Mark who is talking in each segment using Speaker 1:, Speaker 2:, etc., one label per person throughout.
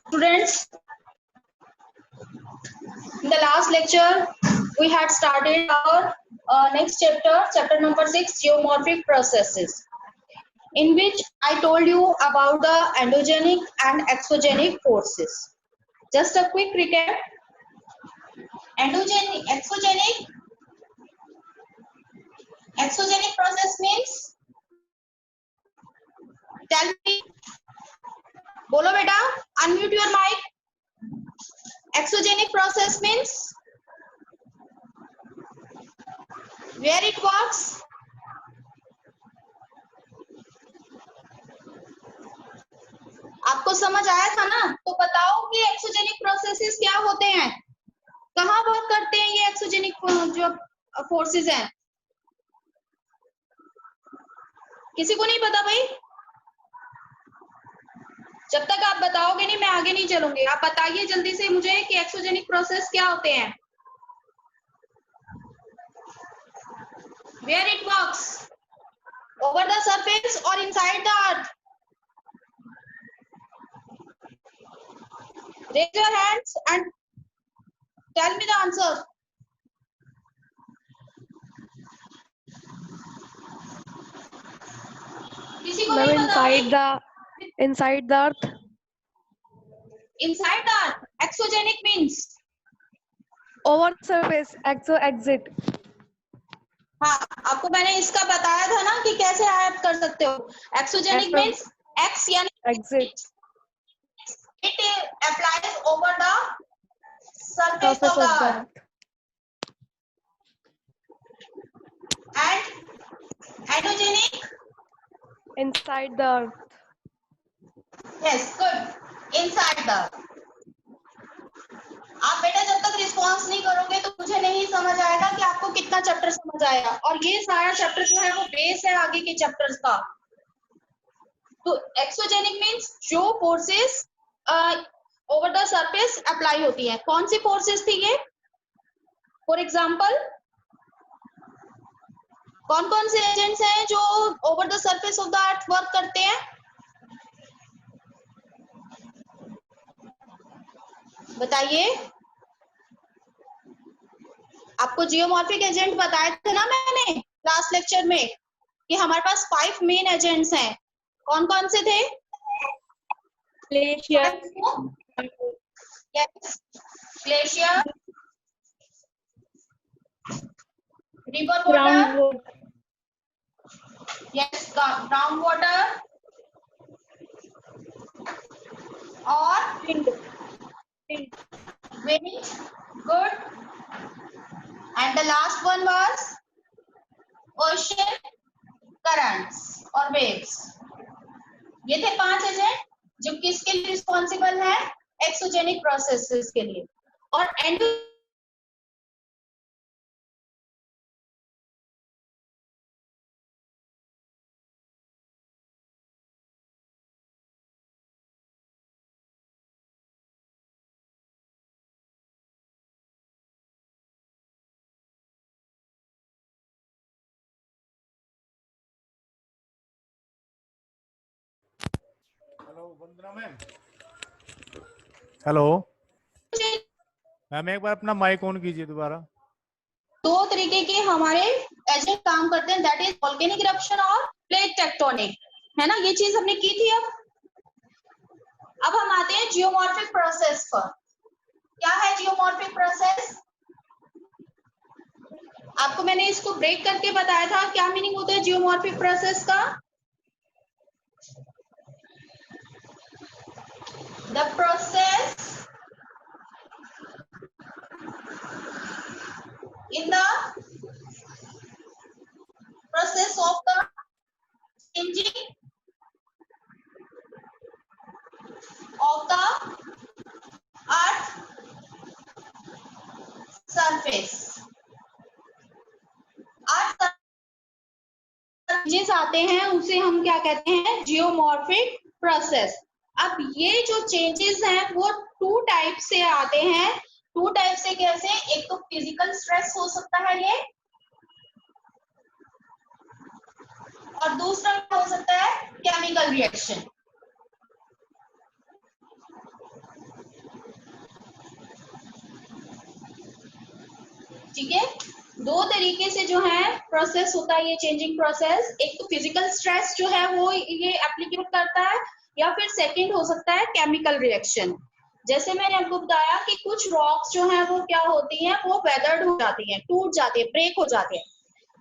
Speaker 1: Students, in the last lecture, we had started our next chapter, chapter number 6, geomorphic processes, in which I told you about the endogenic and exogenic forces. Just a quick recap. Endogenic, exogenic process means, tell me, बोलो बेटा, unmute your mic. Exogenic process means where it works. आपको समझ आया था ना? तो बताओ कि एक्सोजेनिक प्रोसेसेस क्या होते हैं, कहाँ वर्क करते हैं ये एक्सोजेनिक जो फोर्सेस हैं? किसी को नहीं पता भाई? जब तक आप बताओगे नहीं मैं आगे नहीं चलूंगी। आप बताइए जल्दी से मुझे कि एक्सोजेनिक प्रोसेस क्या होते हैं, where it works, over the surface or inside the earth? Raise your hands and tell me the answer. किसी को नहीं पता भाई?
Speaker 2: inside the earth.
Speaker 1: Inside the earth. Exogenic means
Speaker 2: Over surface, exit.
Speaker 1: हाँ, आपको मैंने इसका बताया था ना कि कैसे ऐड कर सकते हो। एक्सोजेनिक मीन्स एक्स यानी
Speaker 2: exit.
Speaker 1: It applies over the surface of the earth. And endogenic?
Speaker 2: Inside the earth.
Speaker 1: Yes, good. Inside the earth. आप बेटा जब तक रिस्पॉन्स नहीं करोगे तो मुझे नहीं समझ आएगा कि आपको कितना चैप्टर समझ आया। और ये सारा चैप्टर जो है वो बेस है आगे के चैप्टर्स का। तो एक्सोजेनिक मीन्स जो forces over the surface apply होती है। कौन सी फोर्सेस थी ये? फॉर एग्जाम्पल, कौन कौन से एजेंट्स हैं जो over the surface of the earth work करते हैं? बताइए। आपको जियोमॉर्फिक एजेंट बताए थे ना मैंने लास्ट लेक्चर में कि हमारे पास 5 मेन एजेंट्स हैं। कौन कौन से थे? Glacier, glacier, river water, yes, ground water और wind, good, and the last one was ocean currents और waves। ये थे 5 एजेंट जो किसके लिए रिस्पॉन्सिबल है? एक्सोजेनिक प्रोसेसेस के लिए। और
Speaker 3: हेलो वंदना मैम। हेलो मैम, एक बार अपना माइक ऑन कीजिए दोबारा।
Speaker 1: 2 तरीके के हमारे एजेंट काम करते हैं, दैट इज वोल्केनिक इरप्शन और प्लेट टेक्टोनिक, है ना? ये चीज हमने की थी। अब हम आते हैं जियोमॉर्फिक प्रोसेस पर। क्या है जियोमॉर्फिक प्रोसेस? आपको मैंने इसको ब्रेक करके बताया था क्या मीनिंग होता है जियोमॉर्फिक प्रोसेस का। The process in the process of the changing of the earth surface, earth changes आते हैं उसे हम क्या कहते हैं? Geomorphic process. अब ये जो चेंजेस हैं वो 2 टाइप से आते हैं। 2 टाइप से कैसे? एक तो फिजिकल स्ट्रेस हो सकता है ये, और दूसरा क्या हो सकता है? Chemical reaction. ठीक है, दो तरीके से जो है प्रोसेस होता है ये चेंजिंग प्रोसेस। एक तो फिजिकल स्ट्रेस जो है वो ये एप्लीकेट करता है, या फिर सेकंड हो सकता है केमिकल रिएक्शन। जैसे मैंने आपको बताया कि कुछ रॉक्स जो है वो क्या होती हैं, वो वेदर्ड हो जाती हैं, टूट जाती है, ब्रेक हो जाते हैं।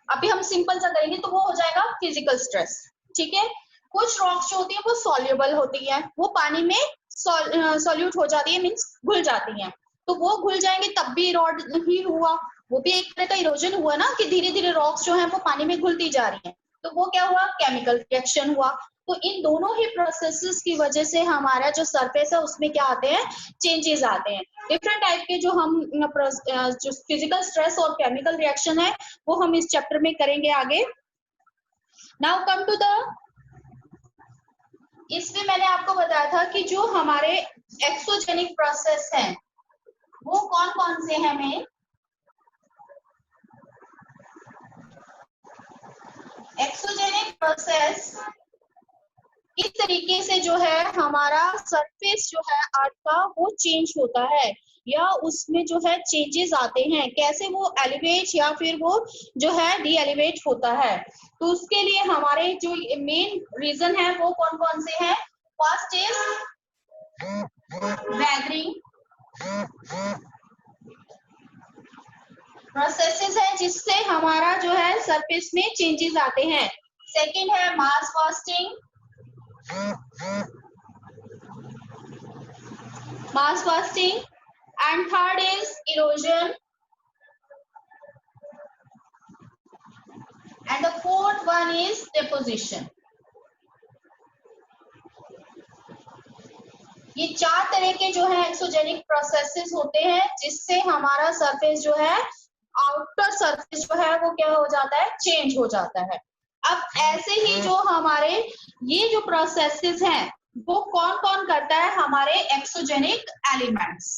Speaker 1: अभी हम सिंपल सा करेंगे तो वो हो जाएगा फिजिकल स्ट्रेस। ठीक है, कुछ रॉक्स जो होती है वो सॉल्युबल होती है, वो पानी में सॉल्यूट हो जाती है, मीन्स घुल जाती हैं। तो वो घुल जाएंगे तब भी इरोड ही हुआ, वो भी एक तरह का इरोजन हुआ ना, कि धीरे धीरे रॉक्स जो है वो पानी में घुलती जा रही हैं, तो वो क्या हुआ, केमिकल रिएक्शन हुआ। तो इन दोनों ही प्रोसेसेस की वजह से हमारा जो सरफेस है उसमें क्या आते हैं, चेंजेस आते हैं। डिफरेंट टाइप के जो हम जो फिजिकल स्ट्रेस और केमिकल रिएक्शन है वो हम इस चैप्टर में करेंगे आगे। नाउ कम टू द, इसमें मैंने आपको बताया था कि जो हमारे एक्सोजेनिक प्रोसेस हैं वो कौन कौन से हैं। में एक्सोजेनिक प्रोसेस इस तरीके से जो है हमारा सरफेस जो है अर्थ का वो चेंज होता है, या उसमें जो है चेंजेस आते हैं। कैसे, वो एलिवेट या फिर वो जो है डी एलिवेट होता है। तो उसके लिए हमारे जो मेन रीजन है वो कौन कौन से हैं। फर्स्ट इज वेदरिंग प्रोसेसेस है जिससे हमारा जो है सरफेस में चेंजेस आते हैं। सेकेंड है मास fasting, and third is erosion, and the fourth one is deposition. ये चार तरह के जो है एक्सोजेनिक प्रोसेसेस होते हैं जिससे हमारा सरफेस जो है, आउटर सरफेस जो है वो क्या हो जाता है, चेंज हो जाता है। अब ऐसे ही जो हमारे ये जो प्रोसेसेस हैं वो कौन कौन करता है, हमारे एक्सोजेनिक एलिमेंट्स।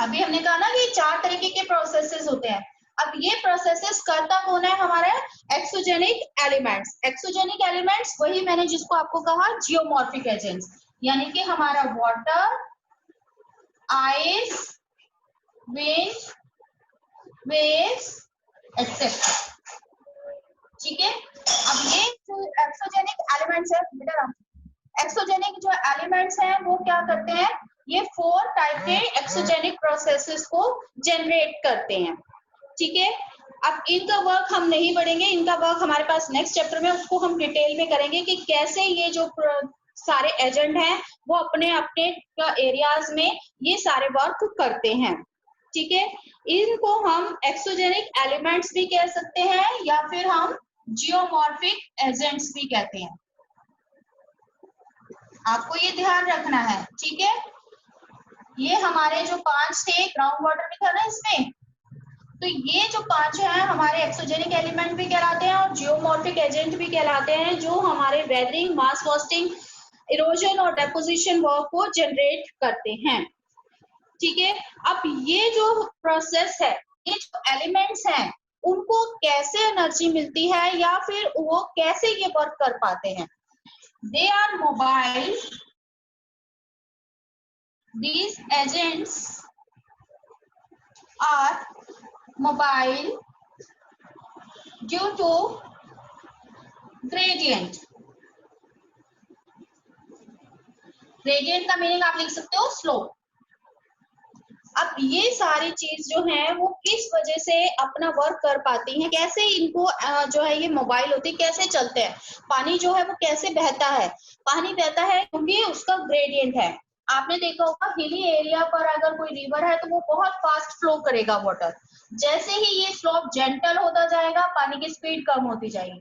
Speaker 1: अभी हमने कहा ना कि चार तरीके के प्रोसेसेस होते हैं। अब ये प्रोसेसेस करता कौन है, हमारे एक्सोजेनिक एलिमेंट्स। एक्सोजेनिक एलिमेंट्स वही मैंने जिसको आपको कहा जियोमॉर्फिक एजेंट्स, यानी कि हमारा water, ice, wind, waves etcetera. ठीक है, अब ये जो एक्सोजेनिक एलिमेंट्स है बेटा, एक्सोजेनिक जो एलिमेंट्स हैं वो क्या करते हैं, ये 4 टाइप के एक्सोजेनिक प्रोसेसेस को जनरेट करते हैं। ठीक है, अब इनका वर्क हम नहीं पढ़ेंगे, इनका वर्क हमारे पास नेक्स्ट चैप्टर में, उसको हम डिटेल में करेंगे कि कैसे ये जो सारे एजेंट हैं वो अपने अपने एरियाज में ये सारे वर्क करते हैं। ठीक है, इनको हम एक्सोजेनिक एलिमेंट्स भी कह सकते हैं या फिर हम जियोमॉर्फिक एजेंट्स भी कहते हैं। आपको ये ध्यान रखना है। ठीक है, ये हमारे जो 5 थे, ग्राउंड वाटर भी था ना इसमें, तो ये जो 5 हैं हमारे एक्सोजेनिक एलिमेंट भी कहलाते हैं और जियोमॉर्फिक एजेंट भी कहलाते हैं, जो हमारे वेदरिंग, मास फास्टिंग, इरोजन और डेपोजिशन वर्क को जनरेट करते हैं। ठीक है, अब ये जो प्रोसेस है, ये जो एलिमेंट्स हैं उनको कैसे एनर्जी मिलती है या फिर वो कैसे ये वर्क कर पाते हैं। They are mobile, these agents are mobile due to gradient। gradient का मीनिंग आप लिख सकते हो स्लोप। अब ये सारी चीज जो है वो किस वजह से अपना वर्क कर पाती हैं, कैसे इनको जो है ये मोबाइल होती है, कैसे चलते हैं। पानी जो है वो कैसे बहता है, पानी बहता है क्योंकि उसका ग्रेडियंट है। आपने देखा होगा हिली एरिया पर अगर कोई रिवर है तो वो बहुत फास्ट फ्लो करेगा वाटर, जैसे ही ये स्लोप जेंटल होता जाएगा पानी की स्पीड कम होती जाएगी,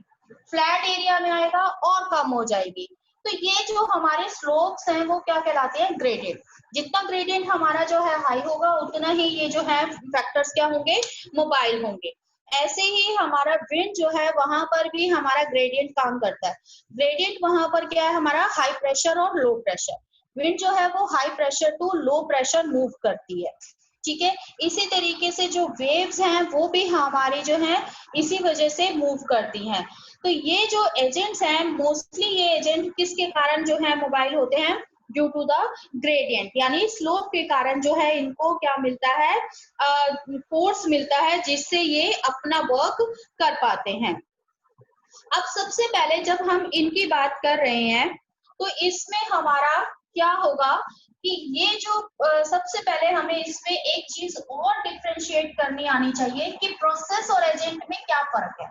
Speaker 1: फ्लैट एरिया में आएगा और कम हो जाएगी। तो ये जो हमारे स्लोप्स हैं वो क्या कहलाते हैं, ग्रेडियंट। जितना ग्रेडियंट हमारा जो है हाई होगा उतना ही ये जो है फैक्टर्स क्या होंगे, मोबाइल होंगे। ऐसे ही हमारा विंड जो है वहां पर भी हमारा ग्रेडियंट काम करता है। ग्रेडियंट वहां पर क्या है, हमारा हाई प्रेशर और लो प्रेशर। विंड जो है वो high pressure to low pressure move करती है। ठीक है। इसी तरीके से जो वेव्स हैं वो भी हमारी जो है इसी वजह से मूव करती हैं। तो ये जो एजेंट्स हैं, मोस्टली ये एजेंट किसके कारण जो है मोबाइल होते हैं, ड्यू टू द ग्रेडियंट, यानी स्लोप के कारण जो है इनको क्या मिलता है, फोर्स मिलता है, जिससे ये अपना वर्क कर पाते हैं। अब सबसे पहले जब हम इनकी बात कर रहे हैं तो इसमें हमारा क्या होगा कि ये जो सबसे पहले हमें इसमें एक चीज और डिफरेंशिएट करनी आनी चाहिए कि प्रोसेस और एजेंट में क्या फर्क है।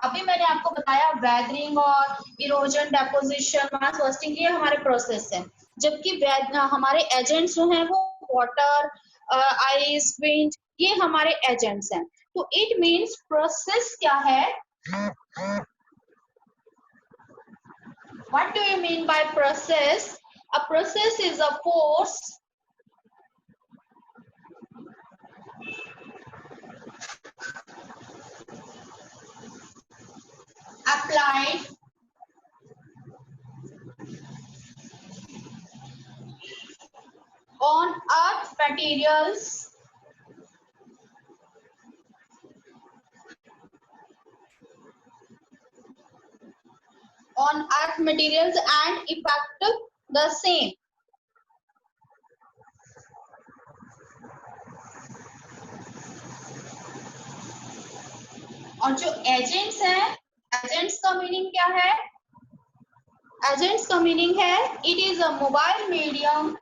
Speaker 1: अभी मैंने आपको बताया वेदरिंग और इरोजन, डेपोजिशन, मास बर्स्टिंग, ये हमारे प्रोसेस है, जबकि हमारे एजेंट्स जो हैं वो वाटर, आइस, विंड, ये हमारे एजेंट्स हैं। तो इट मीन्स प्रोसेस क्या है, what do you mean by process? A process is a force applied on earth materials and affect the same. और जो एजेंट्स हैं, एजेंट्स का मीनिंग क्या है, एजेंट्स का मीनिंग है it is a mobile medium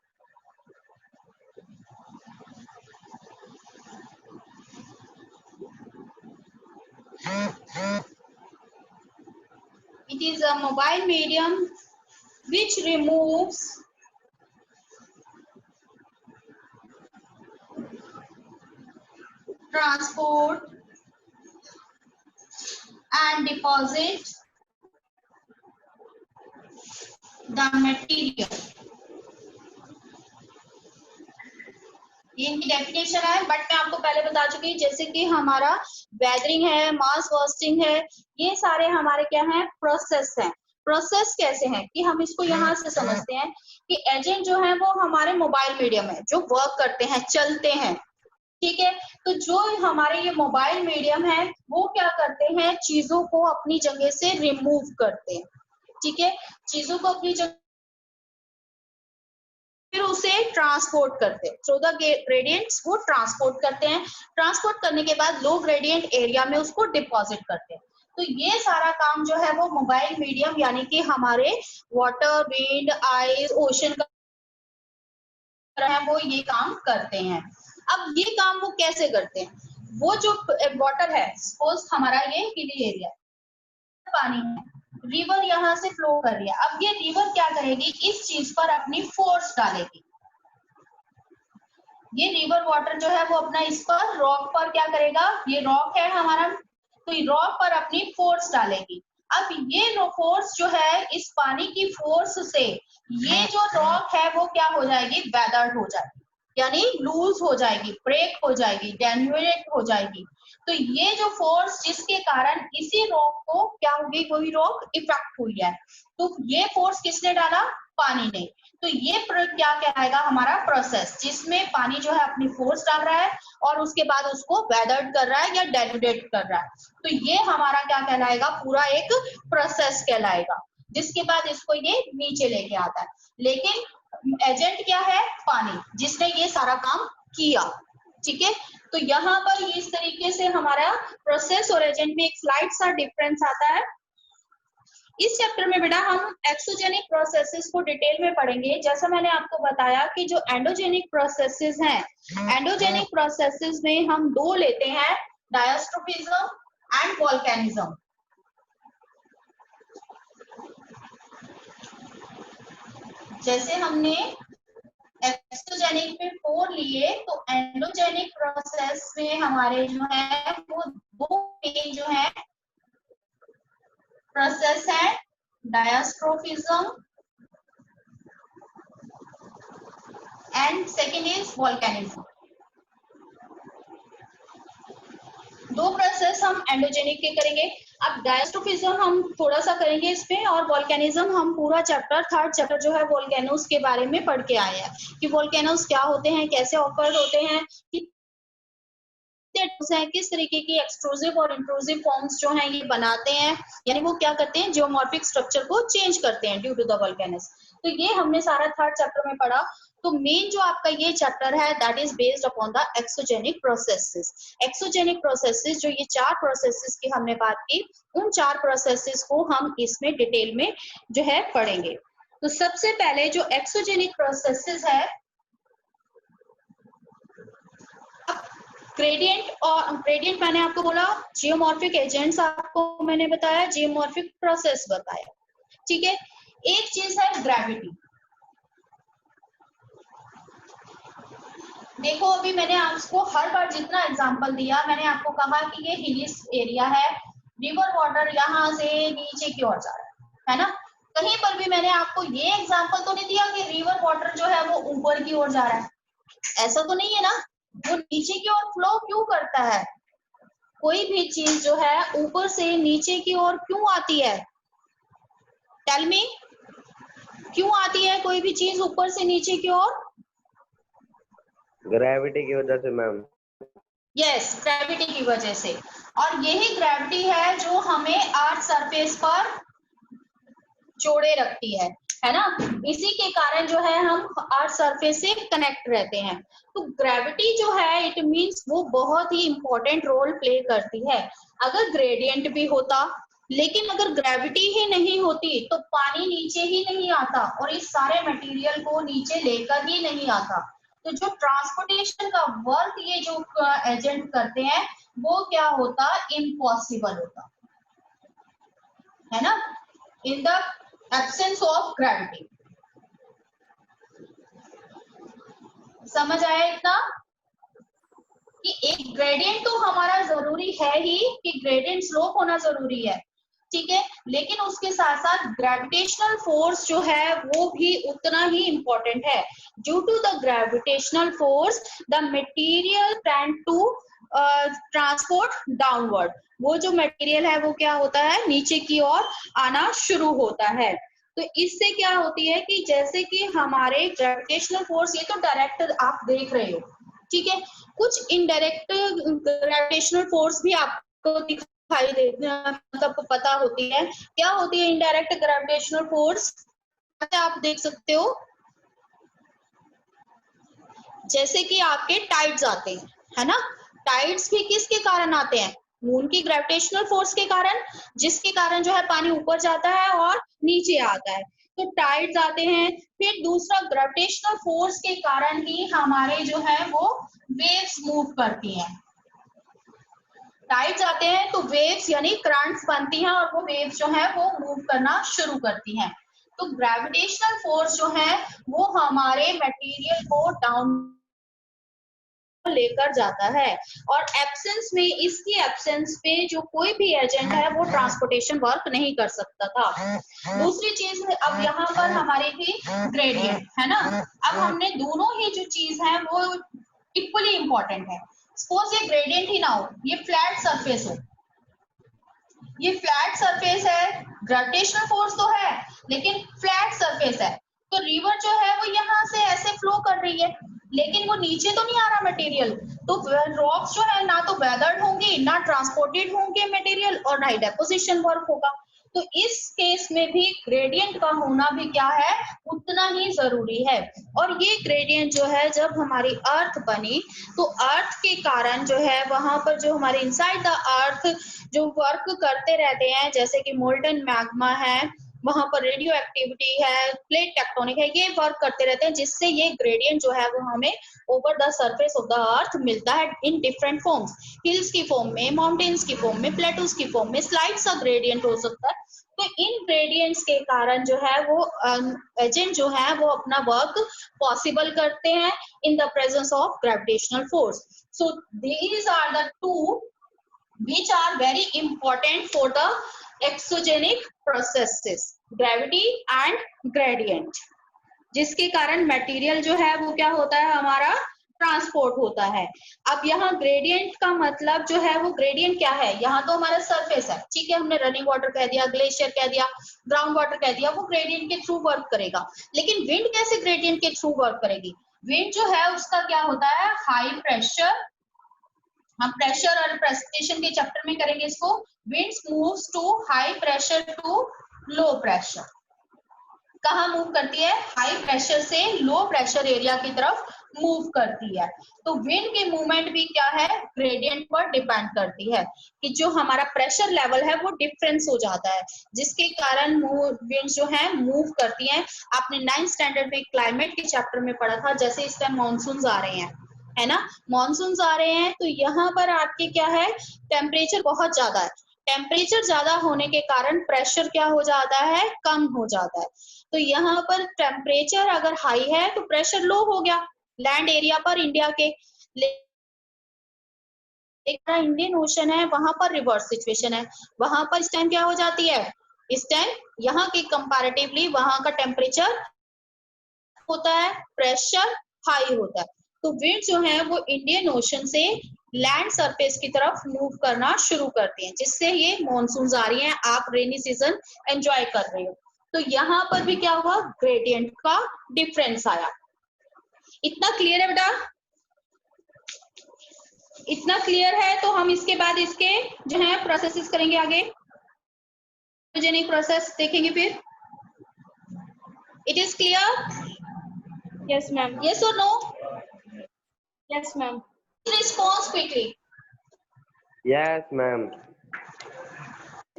Speaker 1: which removes transport and deposits the material. ये इनकी डेफिनेशन है, बट मैं आपको पहले बता चुकी, जैसे कि हमारा वेदरिंग है, मास बर्स्टिंग है, ये सारे हमारे क्या हैं, प्रोसेस हैं। प्रोसेस कैसे हैं कि हम इसको यहाँ से समझते हैं कि एजेंट जो है वो हमारे मोबाइल मीडियम है, जो वर्क करते हैं, चलते हैं, ठीक है। तो जो हमारे ये मोबाइल मीडियम है वो क्या करते हैं, चीजों को अपनी जगह से रिमूव करते हैं, ठीक है, चीजों को अपनी जगह, फिर उसे ट्रांसपोर्ट करते हैं थ्रू द ग्रेडियंट्स, वो ट्रांसपोर्ट करते हैं, ट्रांसपोर्ट करने के बाद लो ग्रेडियंट एरिया में उसको डिपॉजिट करते हैं। तो ये सारा काम जो है वो मोबाइल मीडियम यानी कि हमारे वाटर, विंड, आइस, ओशन का है वो ये काम करते हैं। अब ये काम वो कैसे करते हैं, वो जो वाटर है, सपोज हमारा ये हिली एरिया, पानी है, रिवर यहाँ से फ्लो कर रही है, अब ये रिवर क्या करेगी, इस चीज पर अपनी फोर्स डालेगी, ये रिवर वाटर जो है वो अपना इस पर रॉक पर क्या करेगा, ये रॉक है हमारा, तो रॉक पर अपनी फोर्स डालेगी। अब ये फोर्स जो है इस पानी की फोर्स से ये जो रॉक है वो क्या हो जाएगी, वेदर्ड हो जाएगी, यानी लूज हो जाएगी, ब्रेक हो जाएगी, डेन्यूरेट हो जाएगी। तो ये जो फोर्स जिसके कारण इसी रॉक को क्या होगी, कोई रॉक इफेक्ट हुई है, तो ये फोर्स किसने डाला, पानी ने। तो ये क्या कहलाएगा, हमारा प्रोसेस, जिसमें पानी जो है अपनी फोर्स डाल रहा है और उसके बाद उसको वेदर्ड कर रहा है या डेन्यूरेट कर रहा है। तो ये हमारा क्या कहलाएगा, पूरा एक प्रोसेस कहलाएगा, जिसके बाद इसको ये नीचे लेके आता है। लेकिन एजेंट क्या है, पानी, जिसने ये सारा काम किया, ठीक है। तो यहाँ पर इस तरीके से हमारा प्रोसेस और एजेंट में एक स्लाइड सा डिफरेंस आता है। इस चैप्टर में बेटा हम एक्सोजेनिक प्रोसेसेस को डिटेल में पढ़ेंगे। जैसा मैंने आपको बताया कि जो एंडोजेनिक प्रोसेसेस हैं, एंडोजेनिक प्रोसेसेस में हम दो लेते हैं, डायस्ट्रोफिज्म एंड वोल्केनिज्म। जैसे हमने एक्सोजेनिक में 4 लिए, तो एंडोजेनिक प्रोसेस में हमारे जो है वो दो मेन जो है प्रोसेस है, diastrophism and second is volcanism. दो प्रोसेस हम एंडोजेनिक के करेंगे। अब डायस्ट्रोफिज्म हम थोड़ा सा करेंगे इसमें, और वोल्केनिज्म हम पूरा चैप्टर, थर्ड चैप्टर जो है वोल्केनोस के बारे में पढ़ के आए हैं कि वोल्केनोस क्या होते हैं, कैसे ऑकर होते हैं, किस तरीके की एक्सट्रूसिव और इंट्रूसिव फॉर्म्स जो हैं ये बनाते हैं, यानी वो क्या करते हैं, जियोमॉर्फिक स्ट्रक्चर को चेंज करते हैं ड्यू टू द वोल्केनस। तो ये हमने सारा थर्ड चैप्टर में पढ़ा। तो मेन जो आपका ये चैप्टर है that is based upon the exogenic processes. Exogenic processes, जो ये 4 प्रोसेसेस की हमने बात की, उन 4 प्रोसेसेस को हम इसमें डिटेल में जो है पढ़ेंगे। तो सबसे पहले जो एक्सोजेनिक प्रोसेसेस है, ग्रेडियंट, और ग्रेडियंट मैंने आपको बोला, जियोमॉर्फिक एजेंट्स आपको मैंने बताया, जियोमॉर्फिक प्रोसेस बताया, ठीक है। एक चीज है ग्रेविटी। देखो अभी मैंने आपको हर बार जितना एग्जांपल दिया, मैंने आपको कहा कि ये हिलीस एरिया है, रिवर वाटर यहाँ से नीचे की ओर जा रहा है ना। कहीं पर भी मैंने आपको ये एग्जांपल तो नहीं दिया कि रिवर वाटर जो है वो ऊपर की ओर जा रहा है, ऐसा तो नहीं है ना। वो नीचे की ओर फ्लो क्यों करता है? कोई भी चीज जो है ऊपर से नीचे की ओर क्यों आती है? टेल मी, क्यों आती है कोई भी चीज ऊपर से नीचे की ओर?
Speaker 4: ग्रेविटी की वजह से मैम।
Speaker 1: यस, ग्रेविटी की वजह से। और यही ग्रेविटी है जो हमें अर्थ सरफेस पर जोड़े रखती है ना। इसी के कारण जो है हम अर्थ सरफेस से कनेक्ट रहते हैं। तो ग्रेविटी जो है इट मींस वो बहुत ही इंपॉर्टेंट रोल प्ले करती है। अगर ग्रेडियंट भी होता, लेकिन अगर ग्रेविटी ही नहीं होती तो पानी नीचे ही नहीं आता और इस सारे मटेरियल को नीचे लेकर ही नहीं आता। तो जो ट्रांसपोर्टेशन का वर्क ये जो एजेंट करते हैं वो क्या होता, इम्पॉसिबल होता है ना, in the absence of gravity. समझ आया इतना कि एक ग्रेडियंट तो हमारा जरूरी है ही, कि ग्रेडियंट स्लोप होना जरूरी है, ठीक है, लेकिन उसके साथ साथ ग्रेविटेशनल फोर्स जो है वो भी उतना ही इंपॉर्टेंट है। Due to the gravitational force the material tend to transport downward. वो जो मटेरियल है वो क्या होता है, नीचे की ओर आना शुरू होता है। तो इससे क्या होती है कि जैसे कि हमारे ग्रेविटेशनल फोर्स, ये तो डायरेक्ट आप देख रहे हो, ठीक है, कुछ इनडायरेक्ट ग्रेविटेशनल फोर्स भी आपको दिखाई दे, मतलब पता होती है। क्या होती है इनडायरेक्ट ग्रेविटेशनल फोर्स? आप देख सकते हो, जैसे कि आपके टाइड्स आते हैं, है ना। टाइड्स भी किसके कारण आते हैं? मून की ग्रेविटेशनल फोर्स के कारण, जिसके कारण जो है पानी ऊपर जाता है और नीचे आता है। तो टाइड्स आते हैं। फिर दूसरा, ग्रेविटेशनल फोर्स के कारण ही हमारे जो है वो वेव्स मूव करती हैं। टाइड्स आते हैं तो वेव्स यानी करंट्स बनती हैं और वो वेव्स जो है वो मूव करना शुरू करती हैं। तो ग्रेविटेशनल फोर्स जो है वो हमारे मटेरियल को डाउन लेकर जाता है, और एब्सेंस में, इसकी एब्सेंस में जो कोई भी एजेंट है वो ट्रांसपोर्टेशन वर्क नहीं कर सकता था। दूसरी चीज अब यहाँ पर हमारी थी ग्रेडियंट, है ना। अब हमने दोनों ही जो चीज है वो इक्वली इंपॉर्टेंट है। सपोज ये ग्रेडियंट ही ना हो, ये फ्लैट सरफेस हो, ये फ्लैट सरफेस है, ग्रेविटेशनल फोर्स तो है लेकिन फ्लैट सरफेस है, तो रिवर जो है वो यहाँ से ऐसे फ्लो कर रही है, लेकिन वो नीचे तो नहीं आ रहा मटेरियल। तो रॉक्स जो है ना तो वेदर्ड होंगे, ना ट्रांसपोर्टेड होंगे मटेरियल, और ना ही डेपोजिशन वर्क होगा। तो इस केस में भी ग्रेडियंट का होना भी क्या है, उतना ही जरूरी है। और ये ग्रेडियंट जो है जब हमारी अर्थ बनी तो अर्थ के कारण जो है वहां पर जो हमारे इनसाइड द अर्थ जो वर्क करते रहते हैं, जैसे कि मोल्टन मैग्मा है, वहां पर रेडियो एक्टिविटी है, प्लेट टेक्टोनिक है, ये वर्क करते रहते हैं, जिससे ये ग्रेडियंट जो है वो हमें over the surface of the earth मिलता है इन डिफरेंट फॉर्म्स, हिल्स की फॉर्म में, माउंटेन्स की फॉर्म में, प्लेटूज की फॉर्म में, स्लाइड्स का ग्रेडियंट हो सकता है। तो इन ग्रेडियंट्स के कारण जो है वो एजेंट जो है वो अपना वर्क पॉसिबल करते हैं in the presence of gravitational force. So these are the two which are very important for the exogenic processes, gravity and gradient, जिसके कारण मटेरियल जो है वो क्या होता है, हमारा ट्रांसपोर्ट होता है। अब यहाँ ग्रेडियंट का मतलब जो है वो ग्रेडियंट क्या है, यहाँ तो हमारा सरफेस है, ठीक है, हमने रनिंग वाटर कह दिया, ग्लेशियर कह दिया, ग्राउंड वाटर कह दिया, वो ग्रेडियंट के थ्रू वर्क करेगा। लेकिन विंड कैसे ग्रेडियंट के थ्रू वर्क करेगी? विंड जो है उसका क्या होता है, हाई प्रेशर, हम प्रेशर और प्रेसिपिटेशन के चैप्टर में करेंगे इसको। Winds moves to high pressure to low pressure. कहाँ मूव करती है? हाई प्रेशर से लो प्रेशर एरिया की तरफ मूव करती है। तो विंड के मूवमेंट भी क्या है, ग्रेडियंट पर डिपेंड करती है कि जो हमारा प्रेशर लेवल है वो डिफरेंस हो जाता है, जिसके कारण विंड जो है मूव करती है। आपने 9th स्टैंडर्ड में क्लाइमेट के चैप्टर में पढ़ा था, जैसे इस टाइम मानसून आ रहे हैं, है ना, मानसून आ रहे हैं, तो यहाँ पर आपके क्या है, टेम्परेचर बहुत ज्यादा है। टेम्परेचर ज्यादा होने के कारण प्रेशर क्या हो जाता है, कम हो जाता है। तो यहाँ पर टेम्परेचर अगर हाई है तो प्रेशर लो हो गया लैंड एरिया पर इंडिया के। एक इंडियन ओशन है, वहां पर रिवर्स सिचुएशन है, वहां पर इस टाइम क्या हो जाती है, इस टाइम यहाँ के कंपैरेटिवली वहां का टेम्परेचर होता है, प्रेशर हाई होता है। तो विंड जो है वो इंडियन ओशन से लैंड सरफेस की तरफ मूव करना शुरू करती हैं, जिससे ये मॉनसून आ रही हैं, आप रेनी सीजन एंजॉय कर रहे हो। तो यहाँ पर भी क्या हुआ, ग्रेडियंट का डिफरेंस आया। इतना क्लियर है बेटा? इतना क्लियर है? तो हम इसके बाद इसके जो है प्रोसेसेस करेंगे आगे, हाइड्रोजेनिक प्रोसेस देखेंगे फिर। It is clear?
Speaker 2: Yes, ma'am.
Speaker 1: Yes और no?
Speaker 2: Yes, ma'am.
Speaker 1: Response quickly.
Speaker 4: Yes, ma'am.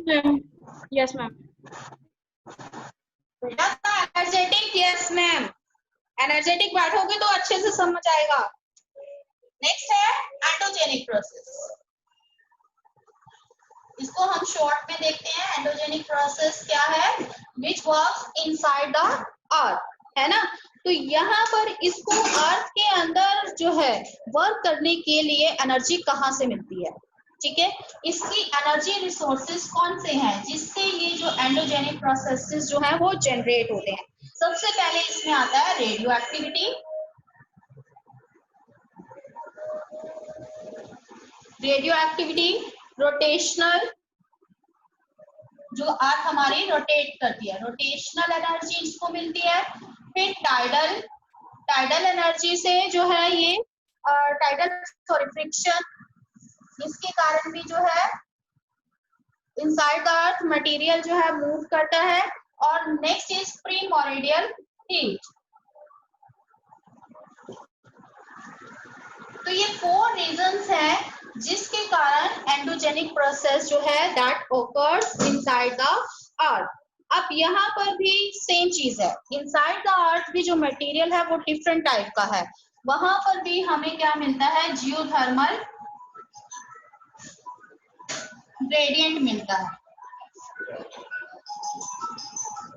Speaker 2: Ma'am. Yes, ma'am.
Speaker 1: Energetic, yes ma'am, energetic बैठोगे तो अच्छे से समझ आएगा। नेक्स्ट है एंडोजेनिक प्रोसेस, इसको हम शॉर्ट में देखते हैं। एंडोजेनिक प्रोसेस क्या है, which works inside the earth, है ना। तो यहाँ पर इसको अर्थ के अंदर जो है वर्क करने के लिए एनर्जी कहाँ से मिलती है, ठीक है, इसकी एनर्जी रिसोर्सेज कौन से हैं जिससे ये जो एंडोजेनिक प्रोसेसेस जो है वो जनरेट होते हैं। सबसे पहले इसमें आता है radio activity, radio activity, rotational, जो अर्थ हमारी रोटेट करती है, रोटेशनल एनर्जी इसको मिलती है। फिर टाइडल, टाइडल एनर्जी से जो है ये टाइडल सॉरी फ्रिक्शन, इसके कारण भी जो है इनसाइड द अर्थ मटेरियल जो है मूव करता है। और नेक्स्ट इज प्रीमोरिडियल हीट। तो ये 4 रीजंस हैं जिसके कारण एंडोजेनिक प्रोसेस जो है that occurs inside the earth. अब यहाँ पर भी सेम चीज है, इनसाइड द अर्थ भी जो मटेरियल है वो डिफरेंट टाइप का है, वहां पर भी हमें क्या मिलता है, जियोथर्मल ग्रेडियंट मिलता है,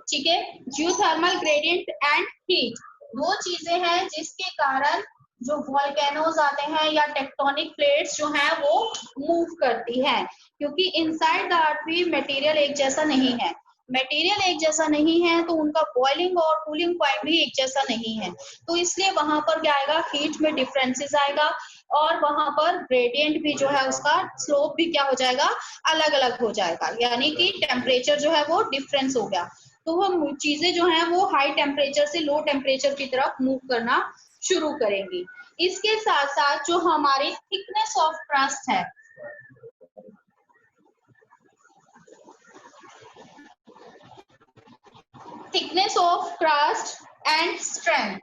Speaker 1: ठीक है, जियोथर्मल ग्रेडियंट एंड हीट, दो चीजें हैं जिसके कारण जो वोल्केनोज आते हैं या टेक्टोनिक प्लेट्स जो हैं वो मूव करती हैं, क्योंकि इनसाइड द अर्थ भी मटेरियल एक जैसा नहीं है, मटेरियल एक जैसा नहीं है तो उनका बॉइलिंग और कूलिंग पॉइंट भी एक जैसा नहीं है, तो इसलिए वहां पर क्या आएगा, हीट में डिफरेंसेस आएगा और वहां पर ग्रेडियंट भी जो है उसका स्लोप भी क्या हो जाएगा, अलग अलग हो जाएगा, यानी कि टेम्परेचर जो है वो डिफरेंस हो गया। तो वो चीजें जो है वो हाई टेम्परेचर से लो टेम्परेचर की तरफ मूव करना शुरू करेंगी। इसके साथ साथ जो हमारी थिकनेस ऑफ क्रस्ट है, thickness of crust and strength,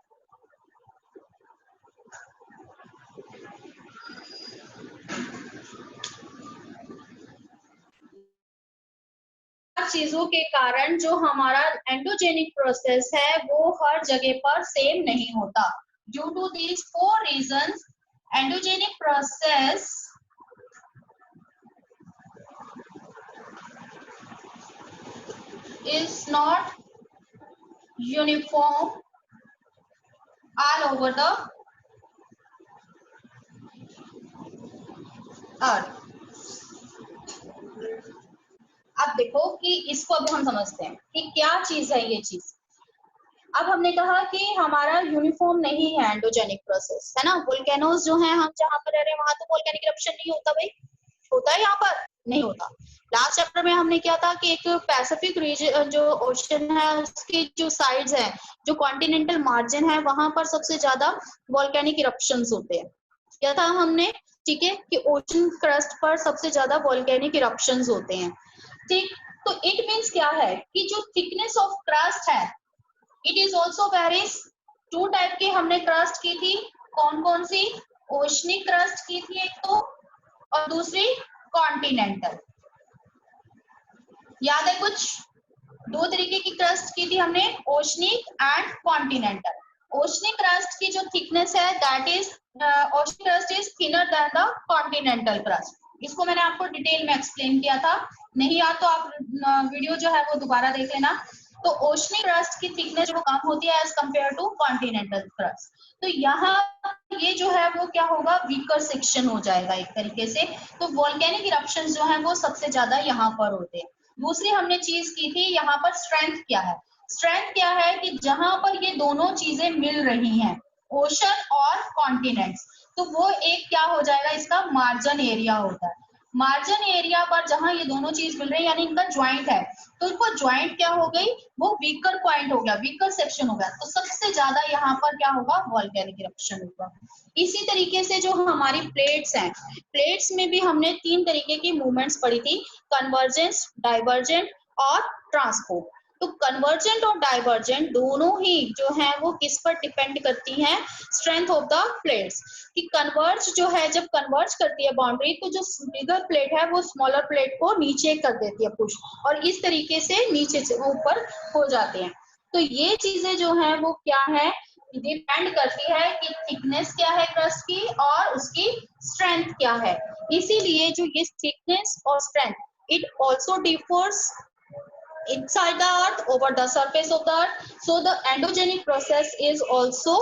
Speaker 1: चीजों के कारण जो हमारा एंडोजेनिक प्रोसेस है वो हर जगह पर सेम नहीं होता। Due to these 4 reasons endogenic process is not uniform all over the earth। अब देखो कि इसको अब हम समझते हैं कि क्या चीज है ये चीज। अब हमने कहा कि हमारा यूनिफॉर्म नहीं है एंडोजेनिक प्रोसेस, है ना। वोल्केनोज जो हैं, हम जहाँ पर रह रहे हैं वहां तो वोल्केनिक इरप्शन नहीं होता भाई, होता है यहाँ पर? नहीं होता। लास्ट चैप्टर में हमने क्या था कि एक पैसिफिक रीजन जो ओशन है उसकी जो साइड्स हैं, जो कॉन्टिनेंटल मार्जिन है, वहां पर सबसे ज्यादा वोल्केनिक इरप्शंस होते हैं। क्या था हमने, ठीक है, कि ओशन क्रस्ट पर सबसे ज्यादा वोल्केनिक इरप्शंस होते हैं, ठीक। तो इट मीन्स क्या है कि जो थिकनेस ऑफ क्रस्ट है, it is also varies. Two type की हमने क्रस्ट की थी, कौन कौन सी? ओशनिक क्रस्ट की थी एक तो, और दूसरी कॉन्टिनेंटल। याद है कुछ? दो तरीके की क्रस्ट की थी हमने, oceanic and continental. Oceanic crust की जो थिकनेस है that is oceanic crust is thinner than the continental crust. इसको मैंने आपको डिटेल में एक्सप्लेन किया था, नहीं याद तो आप वीडियो जो है वो दोबारा देख लेना। तो ओशनिक क्रस्ट की थिकनेस वो कम होती है as compare to continental crust. तो यहाँ ये जो है वो क्या होगा, वीकर सेक्शन हो जाएगा एक तरीके से। तो वोल्केनिक इरप्शंस जो हैं वो सबसे ज्यादा यहाँ पर होते हैं। दूसरी हमने चीज की थी यहाँ पर स्ट्रेंथ क्या है। स्ट्रेंथ क्या है कि जहां पर ये दोनों चीजें मिल रही हैं, ओशन और कॉन्टिनेंट्स, तो वो एक क्या हो जाएगा, इसका मार्जिन एरिया होता है। मार्जिन एरिया पर जहां ये दोनों चीज मिल रही है, यानी इनका ज्वाइंट है, तो इनको ज्वाइंट क्या हो गई, वो वीकर पॉइंट हो गया, वीकर सेक्शन हो गया। तो सबसे ज्यादा यहाँ पर क्या होगा, वोल्केनिक इरप्शन होगा। इसी तरीके से जो हमारी प्लेट्स हैं, प्लेट्स में भी हमने तीन तरीके की मूवमेंट्स पढ़ी थी, कन्वर्जेंस, डाइवर्जेंट और ट्रांसपोर्ट। तो कन्वर्जेंट और डाइवर्जेंट दोनों ही जो है वो किस पर डिपेंड करती हैं, स्ट्रेंथ ऑफ द प्लेट्स। कि कन्वर्ज जो है, जब कन्वर्ज करती है बाउंड्री, तो जो बिगर प्लेट है वो स्मॉलर प्लेट को नीचे कर देती है पुश, और इस तरीके से नीचे से ऊपर हो जाते हैं। तो ये चीजें जो है वो क्या है, डिपेंड करती है कि थिकनेस क्या है क्रस्ट की और उसकी स्ट्रेंथ क्या है। इसीलिए जो ये थिकनेस और strength, it also differs inside the earth, over the surface of the earth. So the endogenic process is also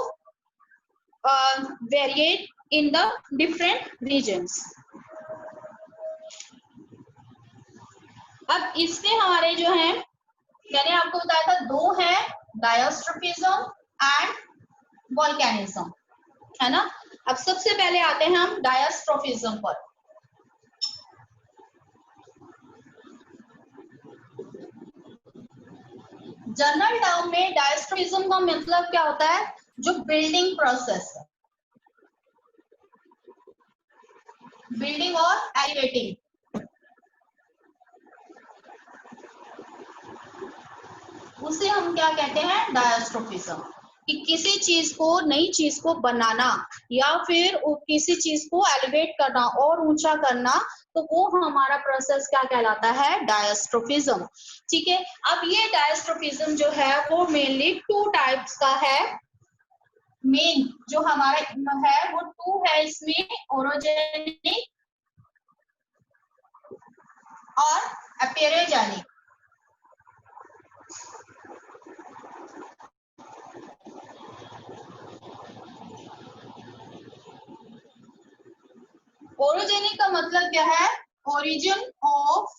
Speaker 1: varied in the different regions. अब इससे हमारे जो है, मैंने आपको बताया था दो है, डायस्ट्रोफिज्म एंड वोल्केनिज्म, है ना। अब सबसे पहले आते हैं हम डायस्ट्रोफिज्म पर। जनरल टर्म में डायस्ट्रोफिज्म का मतलब क्या होता है, जो बिल्डिंग प्रोसेस है, बिल्डिंग और एलिवेटिंग, उसे हम क्या कहते हैं, डायस्ट्रोफिज्म। कि किसी चीज को, नई चीज को बनाना या फिर किसी चीज को एलिवेट करना और ऊंचा करना, तो वो हमारा प्रोसेस क्या कहलाता है, डायस्ट्रोफिज्म। ठीक है। अब ये डायस्ट्रोफिज्म जो है वो मेनली टू टाइप्स का है। मेन जो हमारा है वो टू है, इसमें ओरोजेनिक और एपेरोजेनिक। ओरोजेनिक का मतलब क्या है, ओरिजिन ऑफ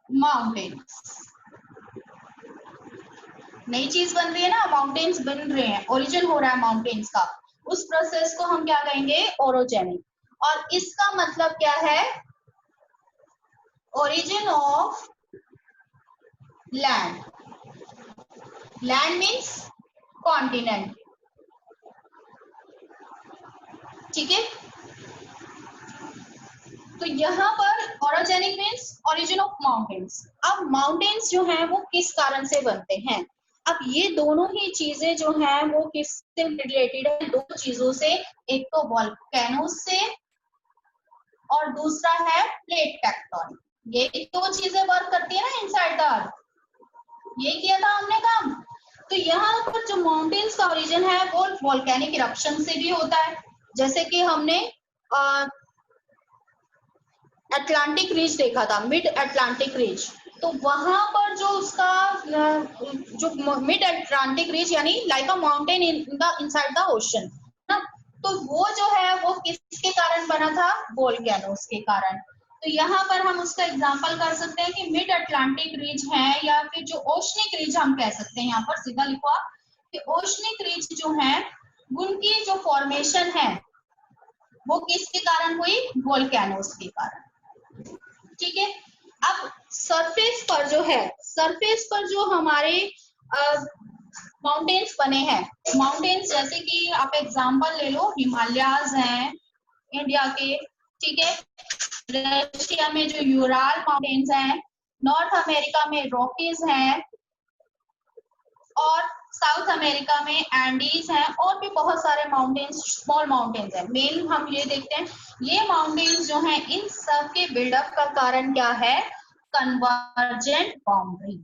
Speaker 1: माउंटेन्स। नई चीज बन रही है ना, माउंटेन्स बन रहे हैं, ओरिजिन हो रहा है माउंटेन्स का, उस प्रोसेस को हम क्या कहेंगे, ओरोजेनिक। और इसका मतलब क्या है, origin of land. Land means continent, ठीक है। तो यहाँ पर orogenic means origin of mountains. अब माउंटेन्स जो हैं वो किस कारण से बनते हैं, अब ये दोनों ही चीजें जो हैं वो किससे रिलेटेड है, दो चीजों से, एक तो वोल्केनोस से और दूसरा है प्लेट टेक्टोनिक। ये दो चीजें वर्क करती है ना इनसाइड द अर्थ, ये किया था हमने काम। तो यहाँ पर जो माउंटेन्स का ओरिजिन है वो वोल्केनिक इरप्शन से भी होता है, जैसे कि हमने अटलांटिक रिज देखा था, मिड अटलांटिक रिज। तो वहां पर जो उसका जो मिड अटलांटिक रिज यानी like a mountain in the inside the ocean ना, तो वो जो है वो किसके कारण बना था, वोल्केनोस के कारण। तो यहाँ पर हम उसका एग्जांपल कर सकते हैं कि मिड अटलांटिक रीज है या फिर जो ओशनिक रीज हम कह सकते हैं, यहाँ पर सीधा लिखो आप कि ओशनिक रीज जो है उनकी जो फॉर्मेशन है वो किसके कारण हुई, वोल्केनोस के कारण। ठीक है, अब सरफेस पर जो है, सरफेस पर जो हमारे माउंटेन्स बने हैं, माउंटेन्स जैसे कि आप एग्जांपल ले लो, हिमालयाज हैं इंडिया के, ठीक है, रशिया में जो यूराल माउंटेन्स हैं, नॉर्थ अमेरिका में रॉकीज हैं, और साउथ अमेरिका में एंडीज हैं, और भी बहुत सारे माउंटेन्स, स्मॉल माउंटेन्स हैं। मेन हम ये देखते हैं, ये माउंटेन्स जो हैं इन सब के बिल्डअप का कारण क्या है, कन्वर्जेंट बाउंड्री।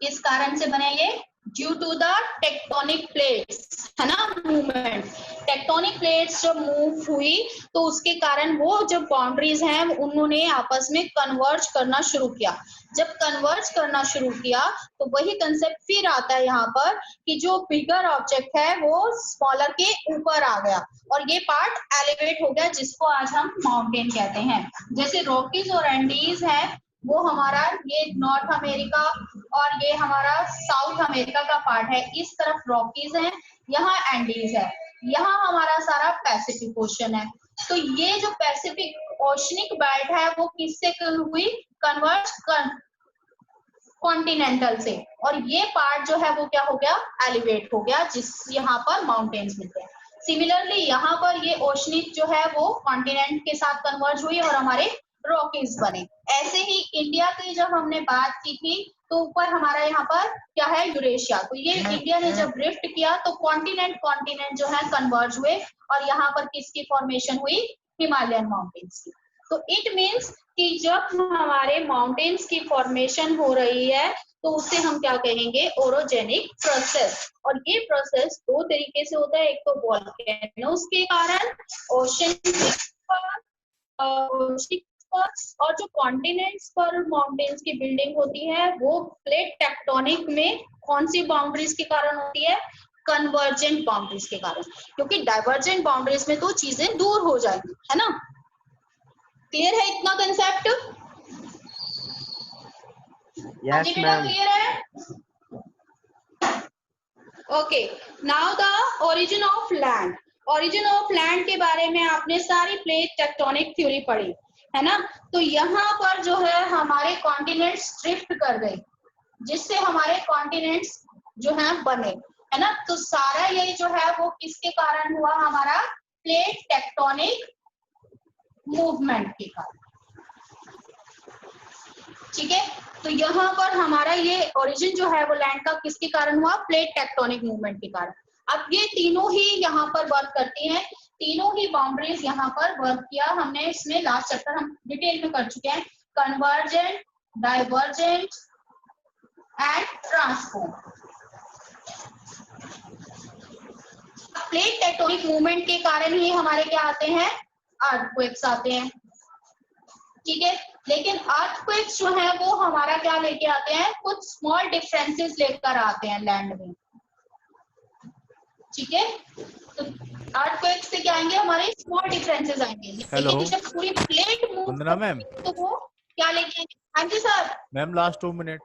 Speaker 1: इस कारण से बने ये, due to the tectonic plates, है ना, मूवमेंट। टेक्टोनिक प्लेट्स जब मूव हुई तो उसके कारण वो जब बाउंड्रीज हैं उन्होंने आपस में कन्वर्ज करना शुरू किया। जब कन्वर्ज करना शुरू किया तो वही कंसेप्ट फिर आता है यहाँ पर कि जो बिगर ऑब्जेक्ट है वो स्मॉलर के ऊपर आ गया और ये पार्ट एलिवेट हो गया, जिसको आज हम माउंटेन कहते हैं। जैसे रॉकीज और एंडीज है वो हमारा ये नॉर्थ अमेरिका और ये हमारा साउथ अमेरिका का पार्ट है, इस तरफ रॉकीज है, यहाँ एंडीज है, यहाँ हमारा सारा पैसिफिक ओशन है। तो ये जो पैसिफिक ओशनिक बेल्ट है वो किससे हुई, कन्वर्ज कॉन्टिनेंटल से, और ये पार्ट जो है वो क्या हो गया, एलिवेट हो गया, जिस यहाँ पर माउंटेन्स मिलते हैं। सिमिलरली यहाँ पर ये ओशनिक जो है वो कॉन्टिनेंट के साथ कन्वर्ज हुई और हमारे रॉकीज बने। ऐसे ही इंडिया की जब हमने बात की थी तो ऊपर हमारा यहाँ पर क्या है, यूरेशिया, तो ये इंडिया ने जब ड्रिफ्ट किया तो कॉन्टिनेंट जो है कन्वर्ज हुए और यहाँ पर किसकी फॉर्मेशन हुई, हिमालयन माउंटेन्स की। तो इट मीन्स कि जब हमारे माउंटेन्स की फॉर्मेशन हो रही है तो उसे हम क्या कहेंगे, ओरोजेनिक प्रोसेस। और ये प्रोसेस दो तरीके से होता है, एक तो वोल्केनोस के कारण, और जो कॉन्टिनेंट्स पर माउंटेन्स की बिल्डिंग होती है वो प्लेट टेक्टोनिक में कौन सी बाउंड्रीज के कारण होती है, कन्वर्जेंट बाउंड्रीज के कारण, क्योंकि डाइवर्जेंट बाउंड्रीज में तो चीजें दूर हो जाएंगी, है ना। क्लियर है इतना कंसेप्ट? हाँ जी
Speaker 4: Yes,
Speaker 1: बेटा,
Speaker 4: ma'am.
Speaker 1: क्लियर है? Okay, now the origin of land. Origin of land के बारे में आपने सारी प्लेट टेक्टोनिक थ्योरी पढ़ी है ना। तो यहाँ पर जो है हमारे कॉन्टिनेंट्स ड्रिफ्ट कर गए, जिससे हमारे कॉन्टिनेंट्स जो है बने, है ना। तो सारा ये जो है वो किसके कारण हुआ, हमारा प्लेट टेक्टोनिक मूवमेंट के कारण। ठीक है, तो यहाँ पर हमारा ये ओरिजिन जो है वो लैंड का किसके कारण हुआ, प्लेट टेक्टोनिक मूवमेंट के कारण। अब ये तीनों ही यहाँ पर वर्क करती हैं, तीनों ही बाउंड्रीज यहाँ पर वर्क किया हमने, इसमें लास्ट चैप्टर हम डिटेल में कर चुके हैं, convergent, divergent and transform. Plate tectonic movement के कारण ही हमारे क्या आते हैं, अर्थक्वेक्स आते हैं। ठीक है, लेकिन अर्थक्वेक्स जो है वो हमारा क्या लेके आते हैं, कुछ स्मॉल डिफरेंसेस लेकर आते हैं लैंड में। ठीक है, तो अर्थक्वेक्स से क्या आएंगे, हमारे स्मॉल डिफरेंसेस आएंगे, लेकिन जब पूरी प्लेट मूव
Speaker 3: वंदना मैम,
Speaker 1: तो वो क्या लेके आएंगे। हाँ जी sir.
Speaker 3: Ma'am last 2 minute.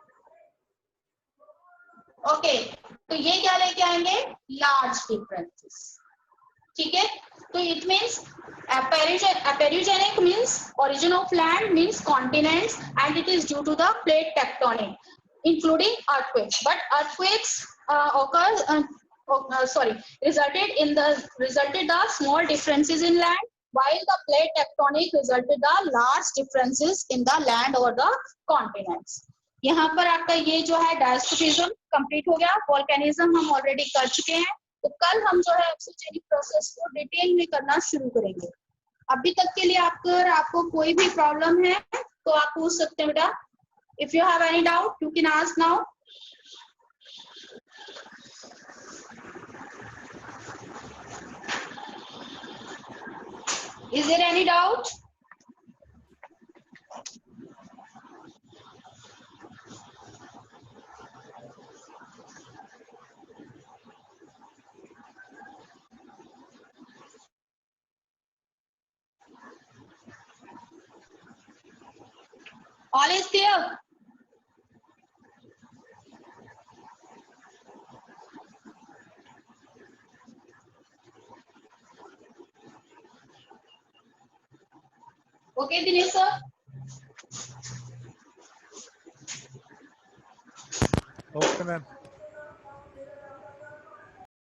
Speaker 1: Okay, तो ये क्या लेके आएंगे, लार्ज डिफरेंसेस। ठीक है, तो it means aperigenic means origin of land means continents and it is due to the plate tectonic including earthquakes, but earthquakes resulted the small differences in land, while the plate tectonic resulted the large differences in the land or the continents. यहाँ पर आपका ये जो है diastrophism complete हो गया, volcanism हम already कर चुके हैं। तो कल हम जो है एक्सोजेनिक प्रोसेस को डिटेल में करना शुरू करेंगे। अभी तक के लिए अगर आपको कोई भी प्रॉब्लम है तो आप पूछ सकते हैं बेटा। If you have any doubt you can ask now. Is there any doubt? All is clear? Okay, Dinesh sir.
Speaker 3: Okay ma'am